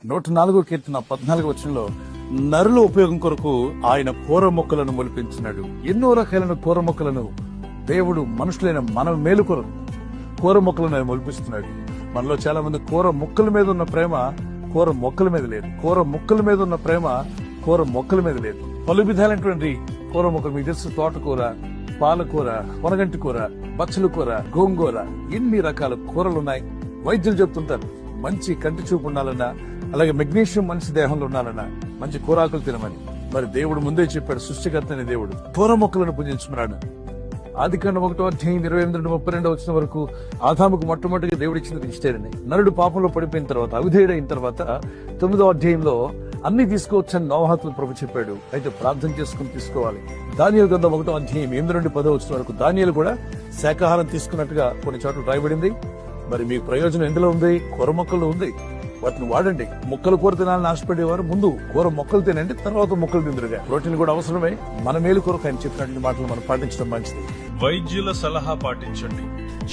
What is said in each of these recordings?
104 కీర్తన 14 వచనంలో నరుల ఉపయోగం కొరకు ఆయన కూర మొక్కలను మొలిపించినాడు. ఎన్నో రకాలైన కూర మొక్కలను దేవుడు మనుషులైన మన మేలు కొరకు కూర మొక్కలను ఆయన మొలిపిస్తున్నాడు. మనలో చాలా మంది కూర మొక్కల మీద ఉన్న ప్రేమ కూర మొక్కల మీద లేదు. కూర మొక్కల మీద ఉన్న ప్రేమ కూర మొక్కల మీద లేదు. పలు విధాలైనటువంటి కూర మొక్కలు మీకు తెలుసు. తోటకూర, పాలకూర, పొనగంటి కూర, బచ్చల కూర, గోంగూర, ఎన్ని రకాల కూరలు ఉన్నాయి. వైద్యులు చెప్తుంటారు మంచి కంటి చూపు ఉండాలన్నా, అలాగే మెగ్నీషియం మనిషి దేహంలో ఉండాలన్నా మంచి కూరాకులు తినమని. మరి దేవుడు ముందే చెప్పాడు, సృష్టికర్త అనే దేవుడు కూర మొక్కలను పూజించుకున్నాడు. ఆదికాండం 1:28-32 వచ్చిన వరకు ఆదాముకు మొట్టమొదటిగా దేవుడు ఇచ్చినది ఇష్టేనని. నరుడు పాపంలో పడిపోయిన తర్వాత, అవిధేయుడైన తర్వాత 9వ అధ్యాయంలో అన్ని తీసుకోవచ్చని నోవాహుతో ప్రభు చెప్పాడు. అయితే ప్రార్థన చేసుకుని తీసుకోవాలి. దానియేలు గ్రంథం 1వ అధ్యాయం 8-10 వచ్చిన వరకు దానియేలు కూడా శాకాహారం తీసుకున్నట్టుగా కొన్ని చోట్ల రాయబడింది. మరి మీకు ప్రయోజనం ఎందులో ఉంది? కూర మొక్కల్లో ఉంది. వాటిని వాడండి. మొక్కలు కూర తినాలని ఆశపడేవారు ముందు కూర మొక్కలు తినండి, తర్వాత మొక్కలు తిందురుగా. ప్రోటీన్ కూడా అవసరమే. మన మేలు కొరకు ఆయన చెప్పినటువంటి మాటలు మనం పాటించడం మంచిది. వైద్యుల సలహా పాటించండి.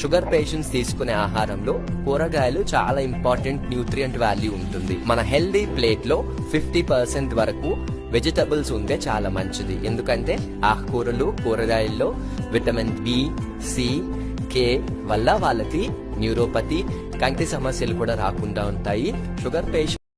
షుగర్ పేషెంట్స్ తీసుకునే ఆహారంలో కూరగాయలు చాలా ఇంపార్టెంట్ న్యూట్రియంట్ వాల్యూ ఉంటుంది. మన హెల్దీ ప్లేట్ లో 50% వరకు వెజిటబుల్స్ ఉంటే చాలా మంచిది. ఎందుకంటే ఆకుకూరలు, కూరగాయల్లో విటమిన్ బి, సి, కే వల్ల వాళ్ళకి న్యూరోపతి, కంటి సమస్యలు కూడా రాకుండా ఉంటాయి. Sugar patient